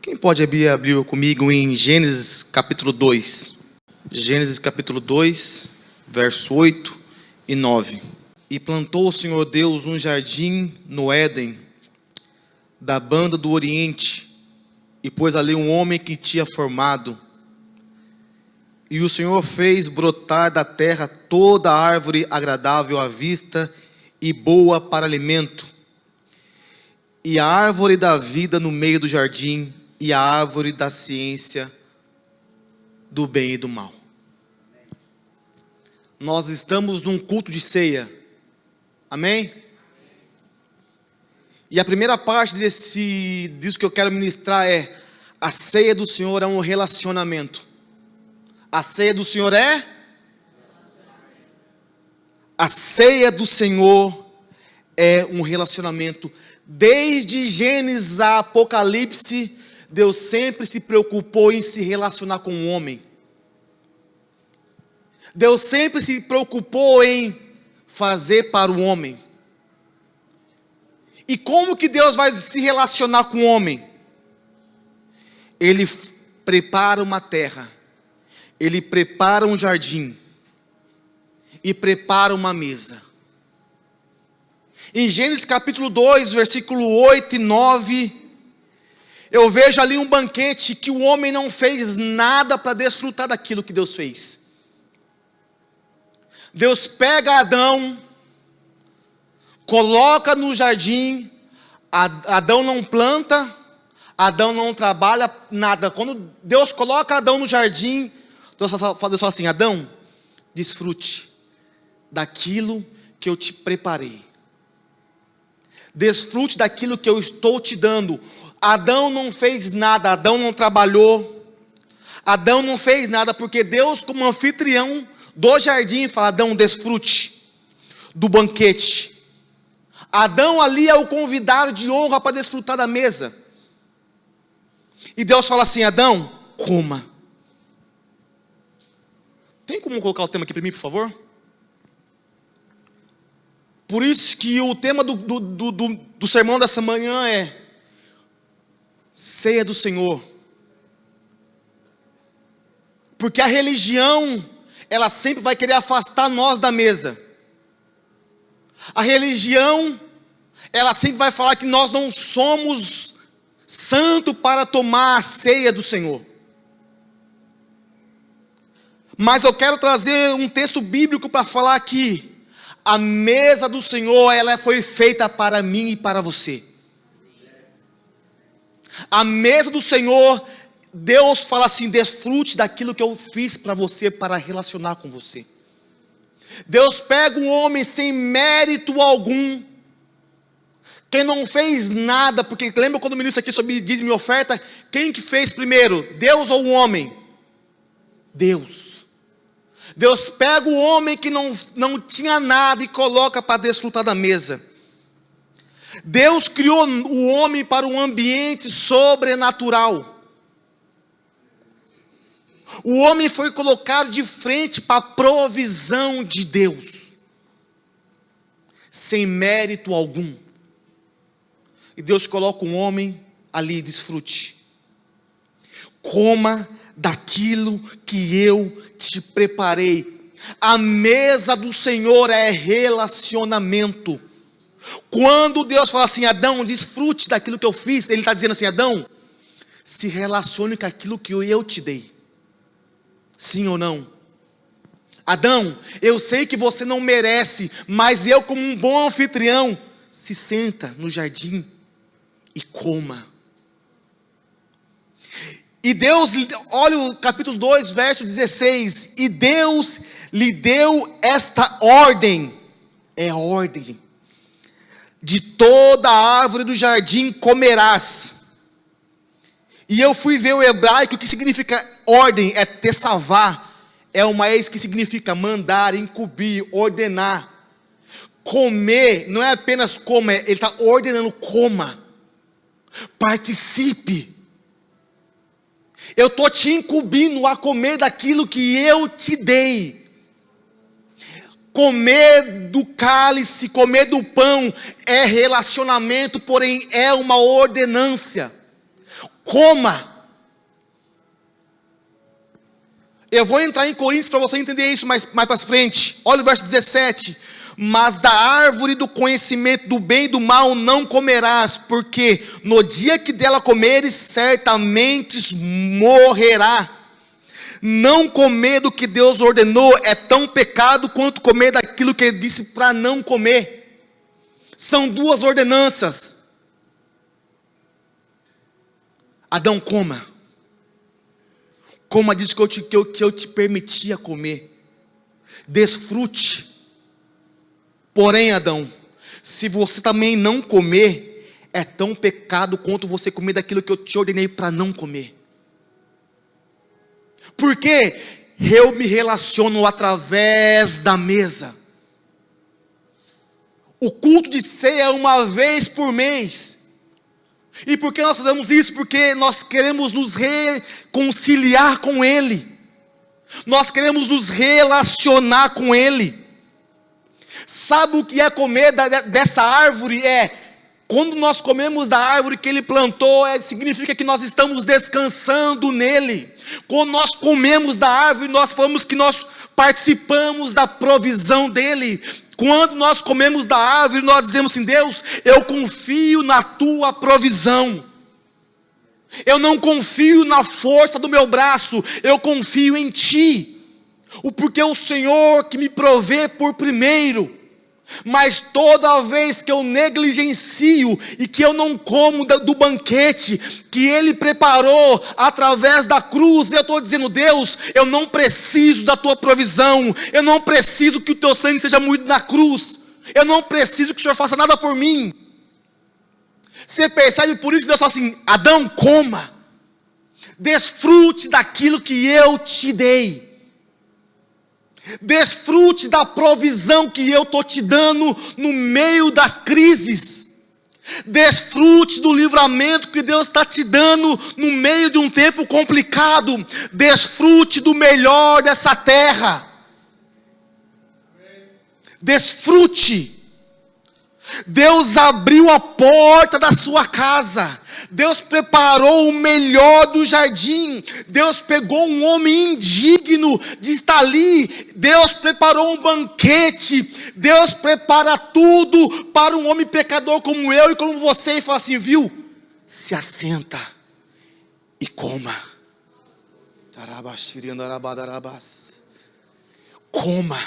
Quem pode abrir comigo em Gênesis capítulo 2? Gênesis capítulo 2, verso 8 e 9. E plantou o Senhor Deus um jardim no Éden, da banda do Oriente, e pôs ali um homem que tinha formado. E o Senhor fez brotar da terra toda árvore agradável à vista e boa para alimento, e a árvore da vida no meio do jardim, e a árvore da ciência do bem e do mal. Nós estamos num culto de ceia, amém? E a primeira parte disso que eu quero ministrar é: a ceia do Senhor é um relacionamento. A ceia do Senhor é? A ceia do Senhor é um relacionamento. Desde Gênesis a Apocalipse, Deus sempre se preocupou em se relacionar com o homem. Deus sempre se preocupou em fazer para o homem. E como que Deus vai se relacionar com o homem? Ele prepara uma terra, Ele prepara um jardim, e prepara uma mesa. Em Gênesis capítulo 2, versículo 8 e 9, eu vejo ali um banquete que o homem não fez nada para desfrutar daquilo que Deus fez. Deus pega Adão, coloca no jardim. Adão não planta, Adão não trabalha nada. Quando Deus coloca Adão no jardim, Deus fala assim: Adão, desfrute daquilo que eu te preparei. Desfrute daquilo que eu estou te dando. Adão não fez nada, Adão não trabalhou, Adão não fez nada, porque Deus, como anfitrião do jardim, fala: Adão, desfrute do banquete. Adão ali é o convidado de honra para desfrutar da mesa. E Deus fala assim: Adão, coma. Tem como colocar o tema aqui para mim, por favor? Por isso que o tema do sermão dessa manhã é ceia do Senhor. Porque a religião, ela sempre vai querer afastar nós da mesa. A religião, ela sempre vai falar que nós não somos santos para tomar a ceia do Senhor. Mas eu quero trazer um texto bíblico para falar aqui. A mesa do Senhor, ela foi feita para mim e para você. A mesa do Senhor, Deus fala assim: desfrute daquilo que eu fiz para você, para relacionar com você. Deus pega um homem sem mérito algum, quem não fez nada, porque lembra quando eu ministro aqui sobre dízimo e oferta? Quem que fez primeiro, Deus ou o homem? Deus. Deus pega o homem que não tinha nada e coloca para desfrutar da mesa. Deus criou o homem para um ambiente sobrenatural. O homem foi colocado de frente para a provisão de Deus, sem mérito algum. E Deus coloca um homem ali: desfrute, coma daquilo que eu te preparei. A mesa do Senhor é relacionamento. Quando Deus fala assim: Adão, desfrute daquilo que eu fiz, Ele está dizendo assim: Adão, se relacione com aquilo que eu te dei. Sim ou não? Adão, eu sei que você não merece, mas eu, como um bom anfitrião, se senta no jardim e coma. E Deus, olha o capítulo 2, verso 16. E Deus lhe deu esta ordem. É a ordem: de toda a árvore do jardim comerás. E eu fui ver o hebraico, o que significa ordem, é tessavá. É uma ex que significa mandar, incumbir, ordenar. Comer, não é apenas comer, ele está ordenando: coma, participe. Eu estou te incumbindo a comer daquilo que eu te dei. Comer do cálice, comer do pão é relacionamento, porém é uma ordenância. coma. Eu vou entrar em Coríntios para você entender isso mais para frente. Olha o verso 17. Mas da árvore do conhecimento do bem e do mal não comerás, porque no dia que dela comeres, certamente morrerá. Não comer do que Deus ordenou é tão pecado quanto comer daquilo que Ele disse para não comer. São duas ordenanças. Adão, coma. Coma disso que eu te permitia comer. Desfrute. Porém, Adão, se você também não comer, é tão pecado quanto você comer daquilo que eu te ordenei para não comer. Porque eu me relaciono através da mesa. O culto de ceia é uma vez por mês. E por que nós fazemos isso? Porque nós queremos nos reconciliar com Ele. Nós queremos nos relacionar com Ele. Sabe o que é comer dessa árvore? Quando nós comemos da árvore que Ele plantou, significa que nós estamos descansando nele. Quando nós comemos da árvore, nós falamos que nós participamos da provisão dele. Quando nós comemos da árvore, nós dizemos assim: Deus, eu confio na tua provisão. Eu não confio na força do meu braço, eu confio em ti. Porque é o Senhor que me provê por primeiro. Mas toda vez que eu negligencio e que eu não como do banquete que Ele preparou através da cruz, eu estou dizendo: Deus, eu não preciso da tua provisão, eu não preciso que o teu sangue seja moído na cruz, eu não preciso que o Senhor faça nada por mim. Você percebe? Por isso Deus fala assim: Adão, coma, desfrute daquilo que eu te dei. Desfrute da provisão que eu estou te dando no meio das crises. Desfrute do livramento que Deus está te dando no meio de um tempo complicado. Desfrute do melhor dessa terra. Desfrute. Deus abriu a porta da sua casa. Deus preparou o melhor do jardim. Deus pegou um homem indigno de estar ali. Deus preparou um banquete. Deus prepara tudo para um homem pecador como eu e como você. E fala assim: viu? Se assenta e coma. Coma.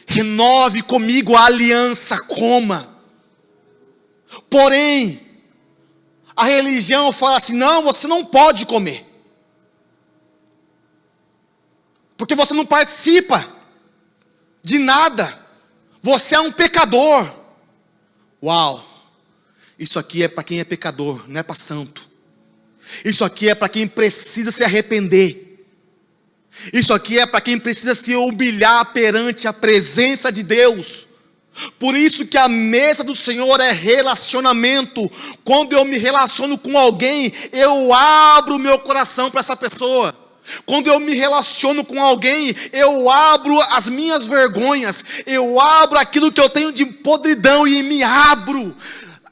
Renove comigo a aliança, coma. Porém, a religião fala assim: não, você não pode comer, porque você não participa de nada, você é um pecador. Uau, isso aqui é para quem é pecador, não é para santo. Isso aqui é para quem precisa se arrepender. Isso aqui é para quem precisa se humilhar perante a presença de Deus. Por isso que a mesa do Senhor é relacionamento. Quando eu me relaciono com alguém, eu abro o meu coração para essa pessoa. Quando eu me relaciono com alguém, eu abro as minhas vergonhas, eu abro aquilo que eu tenho de podridão e me abro.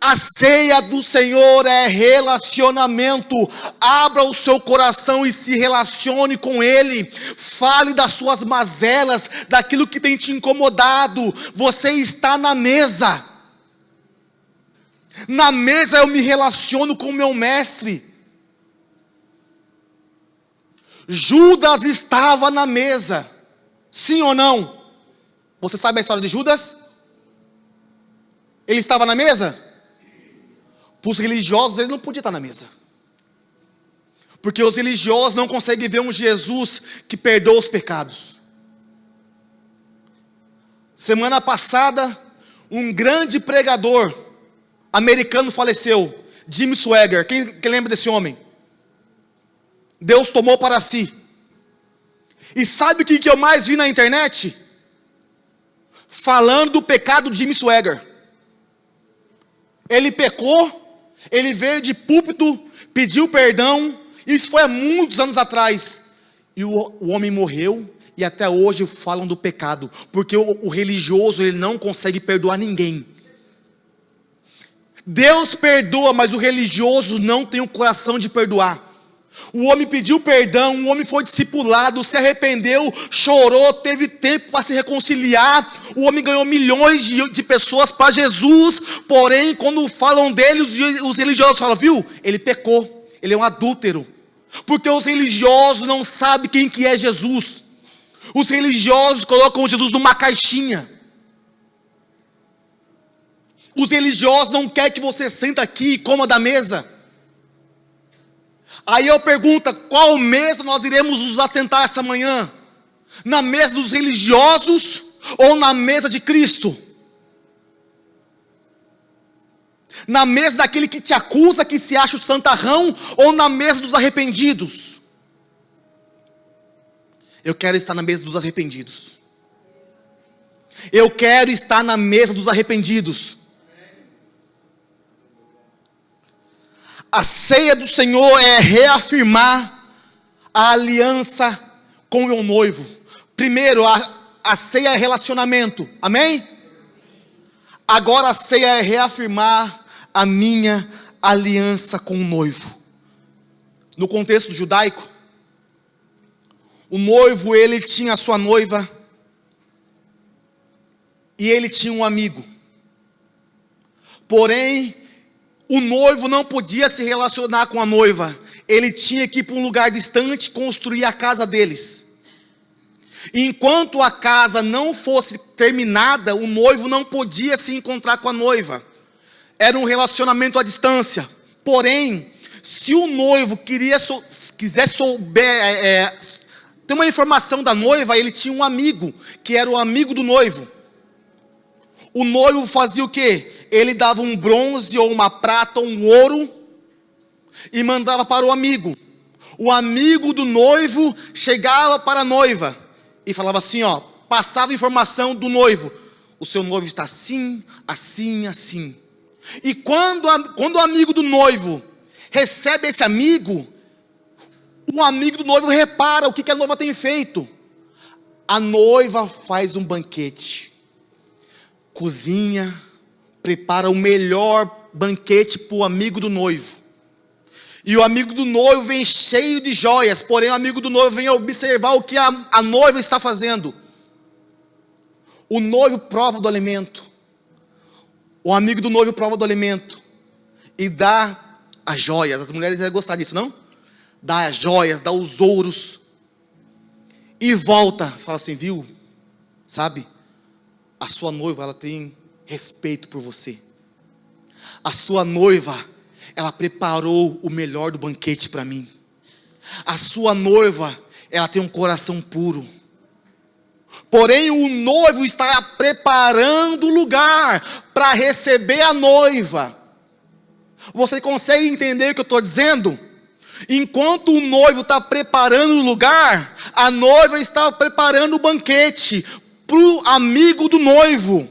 A ceia do Senhor é relacionamento. Abra o seu coração e se relacione com Ele. Fale das suas mazelas, daquilo que tem te incomodado. Você está na mesa. Na mesa eu me relaciono com o meu mestre. Judas estava na mesa. Sim ou não? Você sabe a história de Judas? Ele estava na mesa? Para os religiosos ele não podia estar na mesa, porque os religiosos não conseguem ver um Jesus que perdoa os pecados. Semana passada, um grande pregador americano faleceu, Jim Swaggart. Quem lembra desse homem? Deus tomou para si. E sabe o que eu mais vi na internet? Falando do pecado de Jim Swaggart. Ele pecou. Ele veio de púlpito, pediu perdão. Isso foi há muitos anos atrás. E o homem morreu. E até hoje falam do pecado. Porque o religioso ele não consegue perdoar ninguém. Deus perdoa, mas o religioso não tem o coração de perdoar. O homem pediu perdão, o homem foi discipulado, se arrependeu, chorou, teve tempo para se reconciliar. O homem ganhou milhões de pessoas para Jesus. Porém, quando falam dele, os religiosos falam, viu? Ele pecou, ele é um adúltero. Porque os religiosos não sabem quem que é Jesus. Os religiosos colocam Jesus numa caixinha. Os religiosos não querem que você senta aqui e coma da mesa. Aí eu pergunto, qual mesa nós iremos nos assentar essa manhã? Na mesa dos religiosos ou na mesa de Cristo? Na mesa daquele que te acusa, que se acha o santarrão, ou na mesa dos arrependidos? Eu quero estar na mesa dos arrependidos. Eu quero estar na mesa dos arrependidos. A ceia do Senhor é reafirmar a aliança com o noivo. Primeiro, a ceia é relacionamento, amém? Agora a ceia é reafirmar a minha aliança com o noivo. No contexto judaico, o noivo, ele tinha a sua noiva, e ele tinha um amigo. Porém, o noivo não podia se relacionar com a noiva. Ele tinha que ir para um lugar distante construir a casa deles. E enquanto a casa não fosse terminada, o noivo não podia se encontrar com a noiva. Era um relacionamento à distância. Porém, se o noivo quisesse souber, ter uma informação da noiva, ele tinha um amigo, que era o amigo do noivo. O noivo fazia o quê? Ele dava um bronze ou uma prata ou um ouro e mandava para o amigo. O amigo do noivo chegava para a noiva e falava assim, passava a informação do noivo. O seu noivo está assim, assim, assim. E quando o amigo do noivo recebe esse amigo, o amigo do noivo repara o que a noiva tem feito. A noiva faz um banquete, cozinha, prepara o melhor banquete para o amigo do noivo. E o amigo do noivo vem cheio de joias, porém o amigo do noivo vem observar o que a noiva está fazendo. O noivo prova do alimento. O amigo do noivo prova do alimento e dá as joias. As mulheres iam gostar disso, não? Dá as joias, dá os ouros. E volta, fala assim, viu? Sabe? A sua noiva, ela tem respeito por você. A sua noiva, ela preparou o melhor do banquete para mim. A sua noiva, ela tem um coração puro. Porém, o noivo está preparando o lugar para receber a noiva. Você consegue entender o que eu estou dizendo? Enquanto o noivo está preparando o lugar, a noiva está preparando o banquete para o amigo do noivo.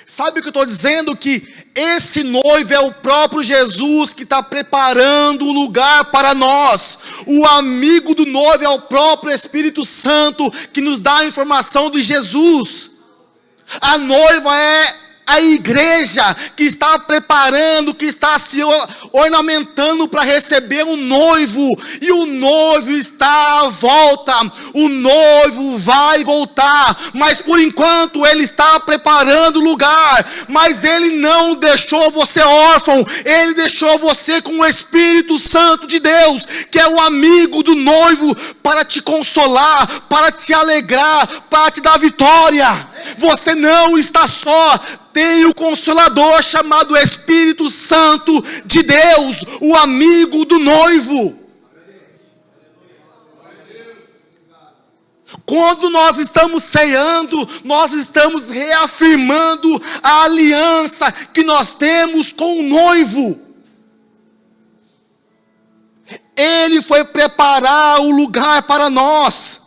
Sabe o que eu estou dizendo? Que esse noivo é o próprio Jesus que está preparando o lugar para nós. O amigo do noivo é o próprio Espírito Santo que nos dá a informação de Jesus. A noiva é a igreja que está preparando, que está se ornamentando para receber um noivo. E o noivo está à volta. O noivo vai voltar. Mas por enquanto ele está preparando o lugar. Mas ele não deixou você órfão. Ele deixou você com o Espírito Santo de Deus, que é o amigo do noivo, para te consolar, para te alegrar, para te dar vitória. Você não está só. Tem o Consolador chamado Espírito Santo de Deus, o amigo do noivo. Quando nós estamos ceando, nós estamos reafirmando a aliança que nós temos com o noivo. Ele foi preparar o lugar para nós.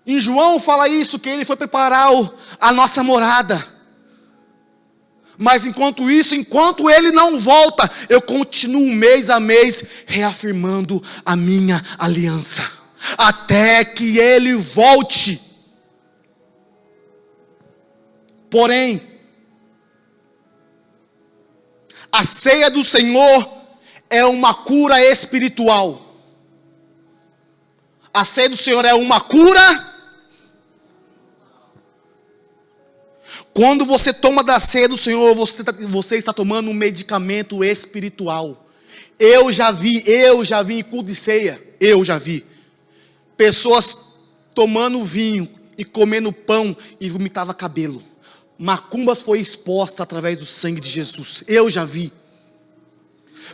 Em João fala isso, que ele foi preparar a nossa morada. Mas enquanto isso, enquanto ele não volta, eu continuo mês a mês reafirmando a minha aliança, até que ele volte. Porém, A ceia do Senhor é uma cura espiritual. A ceia do Senhor é uma cura. Quando você toma da ceia do Senhor, você está tomando um medicamento espiritual. Eu já vi em culto de ceia, eu já vi pessoas tomando vinho e comendo pão e vomitava cabelo. Macumbas foi exposta através do sangue de Jesus. Eu já vi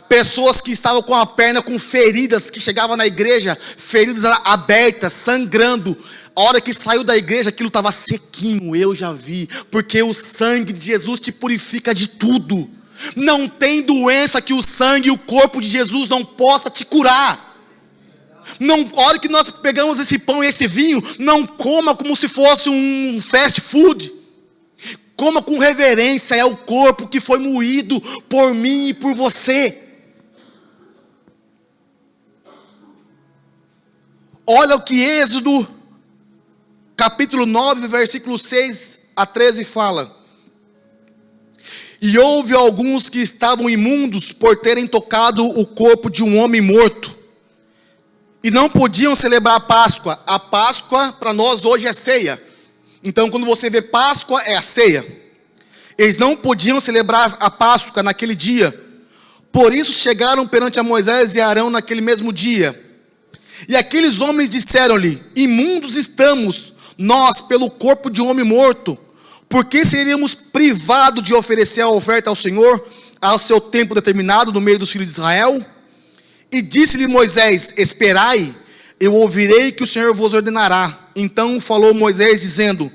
pessoas que estavam com a perna com feridas, que chegavam na igreja, feridas abertas, sangrando. A hora que saiu da igreja, aquilo estava sequinho. Eu já vi, porque o sangue de Jesus te purifica de tudo. Não tem doença que o sangue e o corpo de Jesus não possa te curar. Não, a hora que nós pegamos esse pão e esse vinho, não coma como se fosse um fast food. Coma com reverência, é o corpo que foi moído por mim e por você. Olha o que Êxodo, capítulo 9, versículo 6 a 13 fala. E houve alguns que estavam imundos por terem tocado o corpo de um homem morto, e não podiam celebrar a Páscoa. A Páscoa para nós hoje é ceia. Então quando você vê Páscoa é a ceia. Eles não podiam celebrar a Páscoa naquele dia. Por isso chegaram perante a Moisés e Arão naquele mesmo dia. E aqueles homens disseram-lhe: imundos estamos nós pelo corpo de um homem morto, porque seríamos privados de oferecer a oferta ao Senhor ao seu tempo determinado no meio dos filhos de Israel? E disse-lhe Moisés: esperai, eu ouvirei que o Senhor vos ordenará. Então falou Moisés dizendo: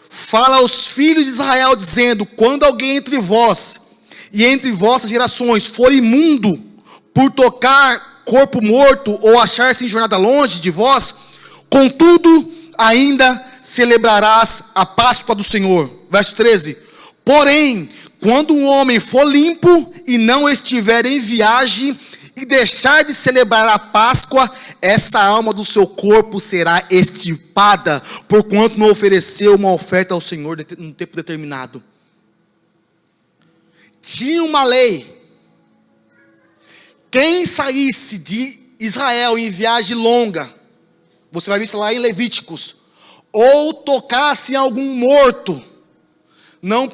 fala aos filhos de Israel dizendo: quando alguém entre vós e entre vossas gerações for imundo por tocar corpo morto ou achar-se em jornada longe de vós, contudo ainda celebrarás a Páscoa do Senhor. Verso 13. Porém, quando um homem for limpo e não estiver em viagem e deixar de celebrar a Páscoa, essa alma do seu corpo será extirpada, porquanto não ofereceu uma oferta ao Senhor no tempo determinado. Tinha uma lei. Quem saísse de Israel em viagem longa, você vai ver isso lá em Levíticos, ou tocasse em algum morto, não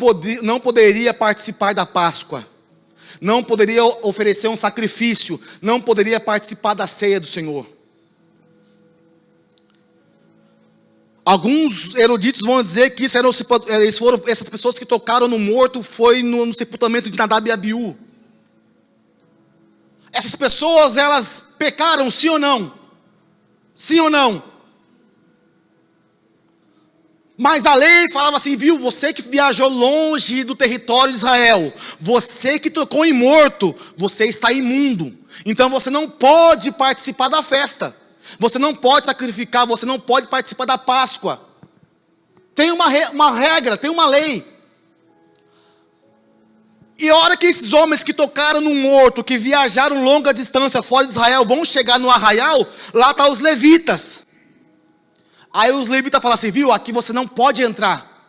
poderia participar da Páscoa, não poderia oferecer um sacrifício, não poderia participar da ceia do Senhor. Alguns eruditos vão dizer que essas pessoas que tocaram no morto foi no sepultamento de Nadab e Abiú. Essas pessoas, elas pecaram, sim ou não? Sim ou não? Mas a lei falava assim, viu? Você que viajou longe do território de Israel, você que tocou em morto, você está imundo. Então você não pode participar da festa. Você não pode sacrificar, você não pode participar da Páscoa. Tem uma regra, tem uma lei. E a hora que esses homens que tocaram no morto, que viajaram longa distância fora de Israel, vão chegar no arraial, lá estão os levitas. Aí os levitas falam assim, viu, aqui você não pode entrar.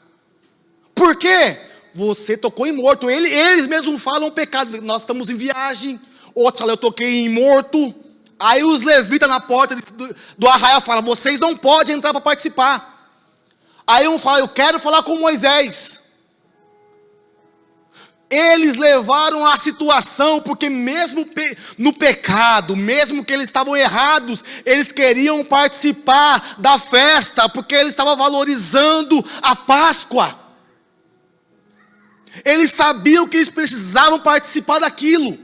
Por quê? Você tocou em morto. Eles mesmos falam o pecado. Nós estamos em viagem. Outros falam, eu toquei em morto. Aí os levitas na porta do arraial falam, vocês não podem entrar para participar. Aí um fala, eu quero falar com Moisés. Eles levaram a situação, porque mesmo no pecado, mesmo que eles estavam errados, eles queriam participar da festa, porque eles estavam valorizando a Páscoa. Eles sabiam que eles precisavam participar daquilo.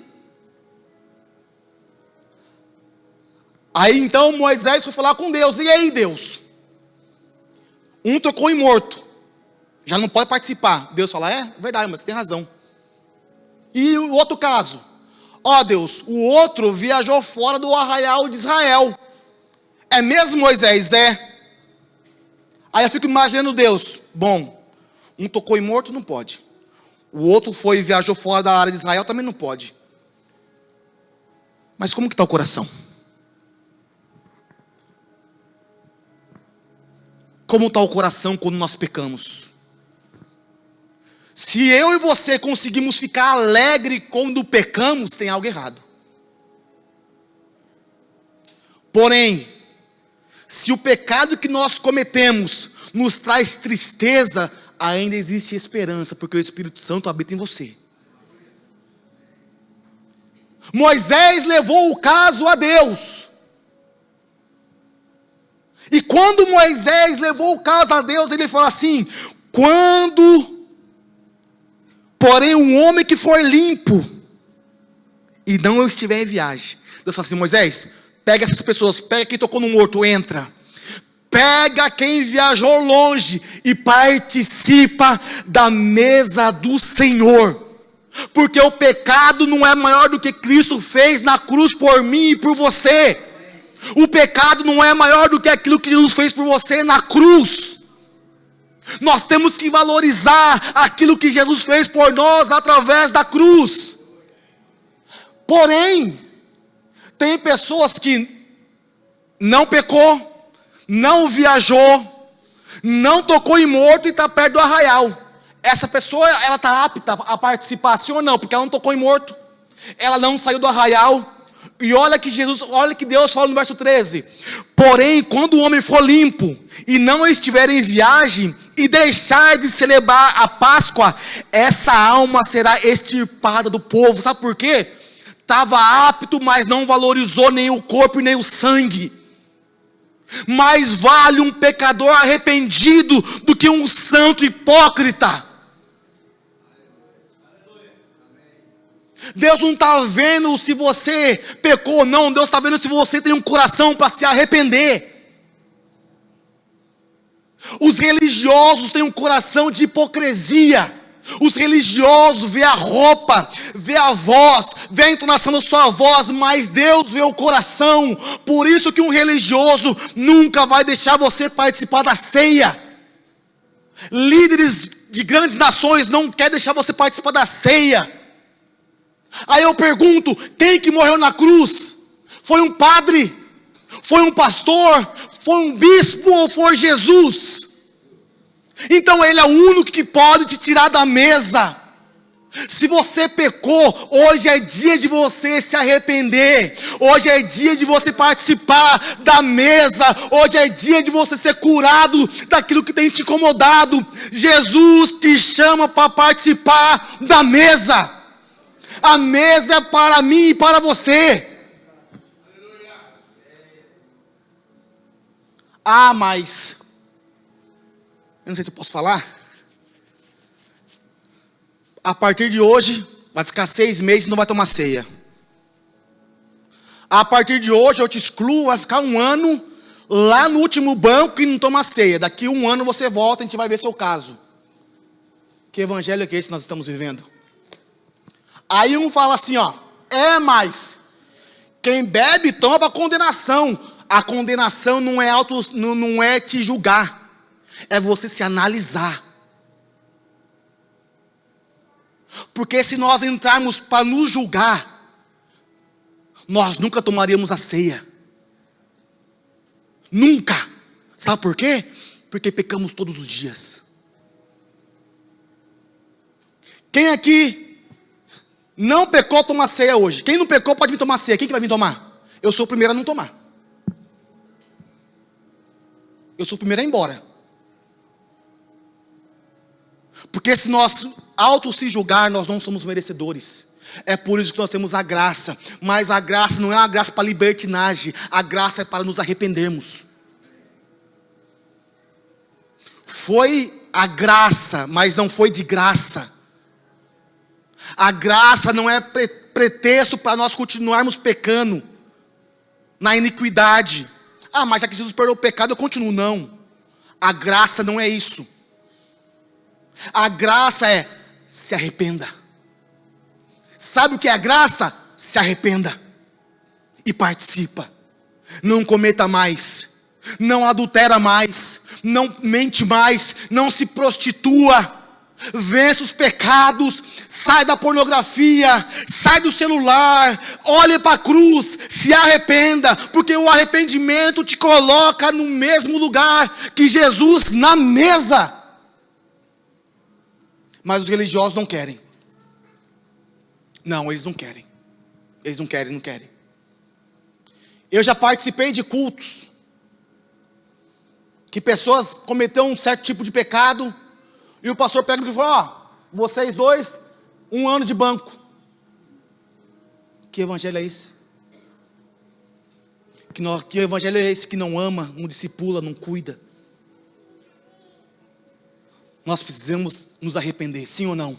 Aí então Moisés foi falar com Deus, e aí Deus? Um tocou em morto, já não pode participar. Deus fala, é verdade, mas você tem razão. E o outro caso, ó Deus, o outro viajou fora do arraial de Israel. É mesmo Moisés? É. Aí eu fico imaginando Deus, bom, um tocou em morto, não pode. O outro viajou fora da área de Israel, também não pode. Mas como que está o coração? Como está o coração quando nós pecamos? Se eu e você conseguimos ficar alegre quando pecamos, tem algo errado. Porém, se o pecado que nós cometemos nos traz tristeza, ainda existe esperança, porque o Espírito Santo habita em você. Moisés levou o caso a Deus. E quando Moisés levou o caso a Deus, ele falou assim: porém um homem que for limpo, e não eu estiver em viagem. Deus falou assim: Moisés, pega essas pessoas, pega quem tocou no morto, entra. Pega quem viajou longe e participa da mesa do Senhor. Porque o pecado não é maior do que Cristo fez na cruz por mim e por você. O pecado não é maior do que aquilo que Jesus fez por você na cruz. Nós temos que valorizar aquilo que Jesus fez por nós através da cruz. Porém, tem pessoas que não pecou, não viajou, não tocou em morto e está perto do arraial. Essa pessoa, ela está apta a participar, sim ou não? Porque ela não tocou em morto, ela não saiu do arraial. E olha que Deus fala no verso 13: porém, quando o homem for limpo e não estiver em viagem e deixar de celebrar a Páscoa, essa alma será extirpada do povo. Sabe por quê? Estava apto, mas não valorizou nem o corpo e nem o sangue. Mais vale um pecador arrependido do que um santo hipócrita. Deus não está vendo se você pecou ou não. Deus está vendo se você tem um coração para se arrepender. Os religiosos têm um coração de hipocrisia. Os religiosos vê a roupa, vê a voz, vê a entonação da sua voz, mas Deus vê o coração. Por isso que um religioso nunca vai deixar você participar da ceia. Líderes de grandes nações não querem deixar você participar da ceia. Aí eu pergunto: quem que morreu na cruz? Foi um padre? Foi um pastor? Foi um bispo ou foi Jesus? Então ele é o único que pode te tirar da mesa. Se você pecou, hoje é dia de você se arrepender. Hoje é dia de você participar da mesa. Hoje é dia de você ser curado daquilo que tem te incomodado. Jesus te chama para participar da mesa. A mesa é para mim e para você. Ah, mas eu não sei se eu posso falar. A partir de hoje, vai ficar 6 meses e não vai tomar ceia. A partir de hoje eu te excluo, vai ficar 1 ano lá no último banco e não toma ceia. Daqui 1 ano você volta e a gente vai ver seu caso. Que evangelho é que esse que nós estamos vivendo? Aí um fala assim, ó: mas quem bebe toma para condenação. A condenação não é te julgar, é você se analisar. Porque se nós entrarmos para nos julgar, nós nunca tomaríamos a ceia. Nunca. Sabe por quê? Porque pecamos todos os dias. Quem aqui não pecou, toma ceia hoje? Quem não pecou pode vir tomar ceia. Quem que vai vir tomar? Eu sou o primeiro a não tomar. Eu sou o primeiro a ir embora. Porque se nós se julgar, nós não somos merecedores. É por isso que nós temos a graça. Mas a graça não é uma graça para libertinagem. A graça é para nos arrependermos. Foi a graça, mas não foi de graça. A graça não é pretexto para nós continuarmos pecando na iniquidade. Ah, mas já que Jesus perdoou o pecado, eu continuo. Não. A graça não é isso. A graça é: se arrependa. Sabe o que é a graça? Se arrependa e participa. Não cometa mais, não adultera mais, não mente mais, não se prostitua. Vença os pecados, sai da pornografia, sai do celular, olhe para a cruz, se arrependa, porque o arrependimento te coloca no mesmo lugar que Jesus, na mesa. Mas os religiosos não querem. Não, eles não querem. Eles não querem, não querem. Eu já participei de cultos que pessoas cometeram um certo tipo de pecado e o pastor pega e fala: vocês dois, 1 ano de banco. Que evangelho é esse? Que evangelho é esse que não ama, não discipula, não cuida? Nós precisamos nos arrepender, sim ou não?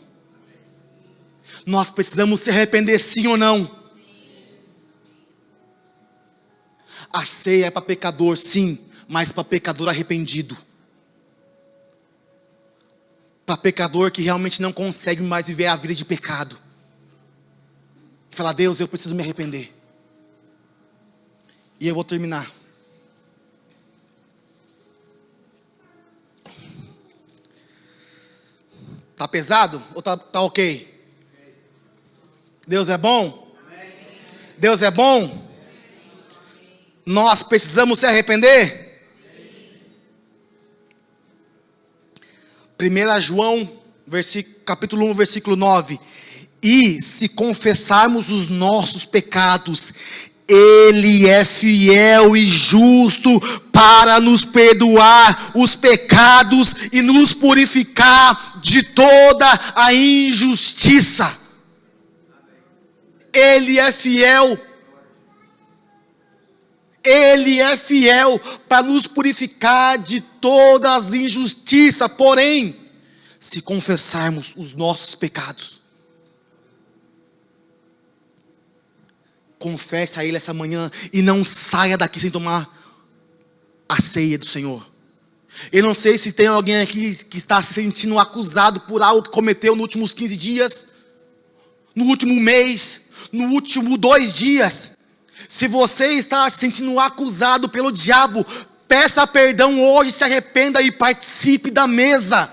Nós precisamos se arrepender, sim ou não? A ceia é para pecador, sim, mas para pecador arrependido. Para pecador que realmente não consegue mais viver a vida de pecado. E falar: Deus, eu preciso me arrepender. E eu vou terminar. Tá pesado ou tá ok? Deus é bom? Deus é bom? Nós precisamos se arrepender? 1 João, capítulo 1, versículo 9. E se confessarmos os nossos pecados, Ele é fiel e justo para nos perdoar os pecados e nos purificar de toda a injustiça. Ele é fiel. Ele é fiel para nos purificar de todas as injustiças. Porém, se confessarmos os nossos pecados, confesse a Ele essa manhã e não saia daqui sem tomar a ceia do Senhor. Eu não sei se tem alguém aqui que está se sentindo acusado por algo que cometeu nos últimos 15 dias, no último mês, no último 2 dias. Se você está se sentindo acusado pelo diabo, peça perdão hoje, se arrependa e participe da mesa.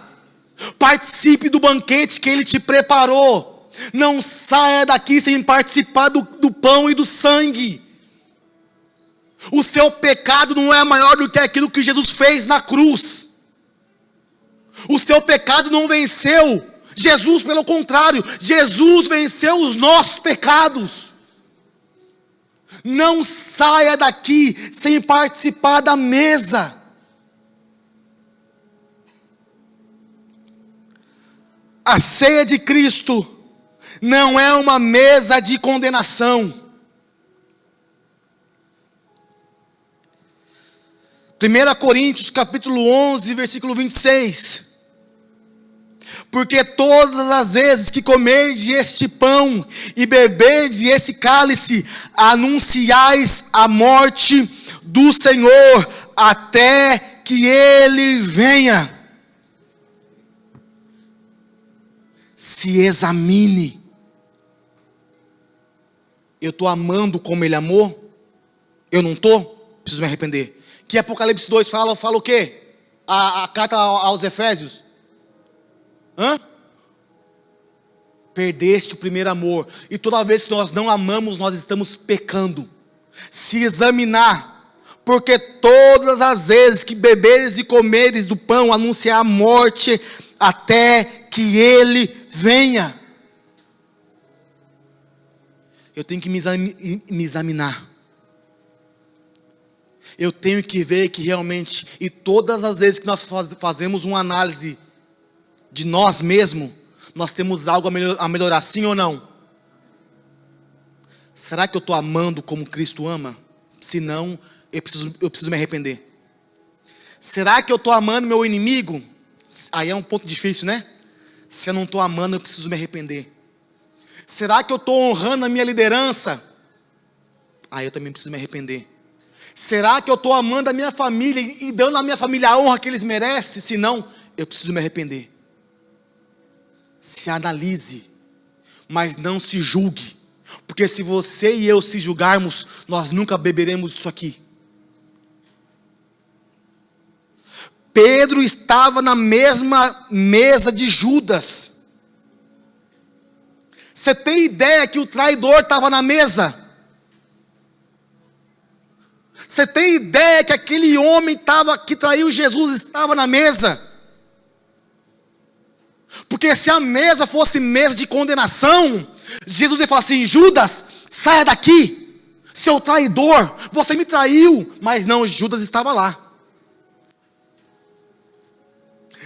Participe do banquete que Ele te preparou. Não saia daqui sem participar do pão e do sangue. O seu pecado não é maior do que aquilo que Jesus fez na cruz. O seu pecado não venceu Jesus, pelo contrário, Jesus venceu os nossos pecados. Não saia daqui sem participar da mesa. A ceia de Cristo não é uma mesa de condenação. 1 Coríntios capítulo 11, versículo 26. Porque todas as vezes que comerdes este pão e beberdes esse cálice, anunciais a morte do Senhor até que Ele venha. Se examine. Eu estou amando como Ele amou? Eu não estou? Preciso me arrepender. Que Apocalipse 2 fala o quê? A carta aos Efésios. Perdeste o primeiro amor. E toda vez que nós não amamos, nós estamos pecando. Se examinar. Porque todas as vezes que beberes e comeres do pão, anunciar a morte até que Ele venha. Eu tenho que me examinar. Eu tenho que ver que realmente, e todas as vezes que nós fazemos uma análise de nós mesmos, nós temos algo a melhorar, sim ou não? Será que eu estou amando como Cristo ama? Se não, eu preciso me arrepender. Será que eu estou amando meu inimigo? Aí é um ponto difícil, né? Se eu não estou amando, eu preciso me arrepender. Será que eu estou honrando a minha liderança? Aí eu também preciso me arrepender. Será que eu estou amando a minha família e dando à minha família a honra que eles merecem? Se não, eu preciso me arrepender. Se analise, mas não se julgue. Porque se você e eu se julgarmos, nós nunca beberemos isso aqui. Pedro estava na mesma mesa de Judas. Você tem ideia que o traidor estava na mesa? Você tem ideia que aquele homem que traiu Jesus estava na mesa? Porque se a mesa fosse mesa de condenação, Jesus ia falar assim: Judas, saia daqui, seu traidor, você me traiu. Mas não, Judas estava lá.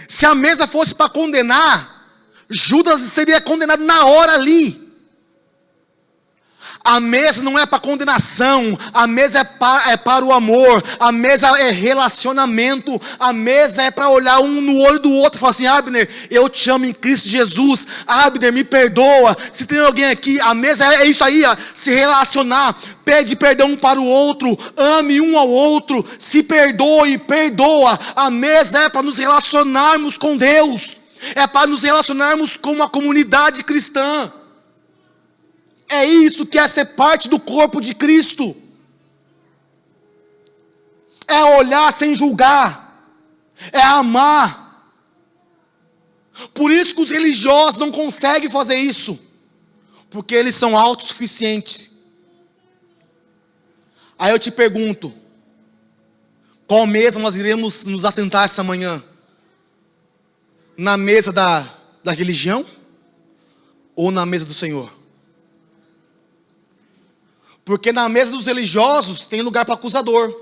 Se a mesa fosse para condenar, Judas seria condenado na hora ali. A mesa não é para condenação, a mesa é para o amor, a mesa é relacionamento, a mesa é para olhar um no olho do outro e falar assim: Abner, eu te amo em Cristo Jesus, Abner, me perdoa. Se tem alguém aqui, a mesa é isso aí, ó, se relacionar, pede perdão um para o outro, ame um ao outro, se perdoe, perdoa. A mesa é para nos relacionarmos com Deus, é para nos relacionarmos com uma comunidade cristã. É isso que é ser parte do corpo de Cristo. É olhar sem julgar. É amar. Por isso que os religiosos não conseguem fazer isso. Porque eles são autossuficientes. Aí eu te pergunto: qual mesa nós iremos nos assentar essa manhã? Na mesa da religião? Ou na mesa do Senhor? Porque na mesa dos religiosos tem lugar para acusador.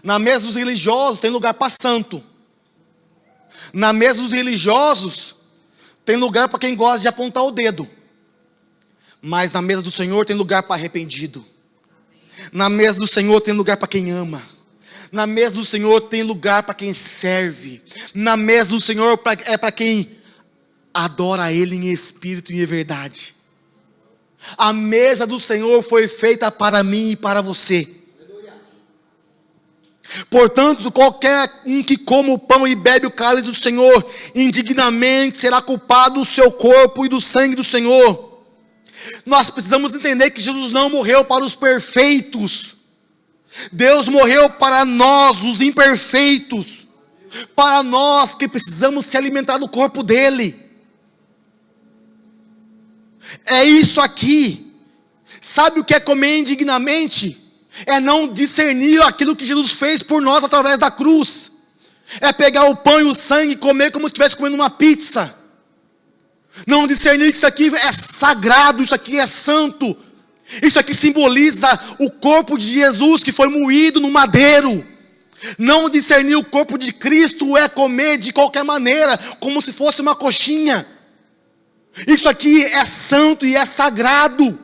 Na mesa dos religiosos tem lugar para santo. Na mesa dos religiosos tem lugar para quem gosta de apontar o dedo. Mas na mesa do Senhor tem lugar para arrependido. Na mesa do Senhor tem lugar para quem ama. Na mesa do Senhor tem lugar para quem serve. Na mesa do Senhor é para quem adora a Ele em espírito e em verdade. A mesa do Senhor foi feita para mim e para você. Portanto, qualquer um que coma o pão e bebe o cálice do Senhor, indignamente será culpado do seu corpo e do sangue do Senhor. Nós precisamos entender que Jesus não morreu para os perfeitos. Deus morreu para nós, os imperfeitos. Para nós que precisamos se alimentar do corpo dele. É isso aqui. Sabe o que é comer indignamente? É não discernir aquilo que Jesus fez por nós através da cruz. É pegar o pão e o sangue e comer como se estivesse comendo uma pizza. Não discernir que isso aqui é sagrado, isso aqui é santo. Isso aqui simboliza o corpo de Jesus que foi moído no madeiro. Não discernir o corpo de Cristo é comer de qualquer maneira, como se fosse uma coxinha. Isso aqui é santo e é sagrado.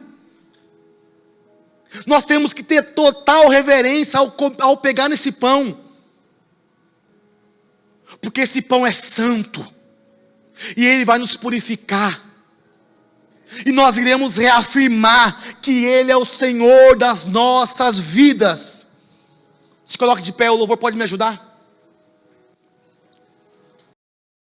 Nós temos que ter total reverência ao pegar nesse pão. Porque esse pão é santo. E ele vai nos purificar. E nós iremos reafirmar que Ele é o Senhor das nossas vidas. Se coloque de pé, o louvor pode me ajudar?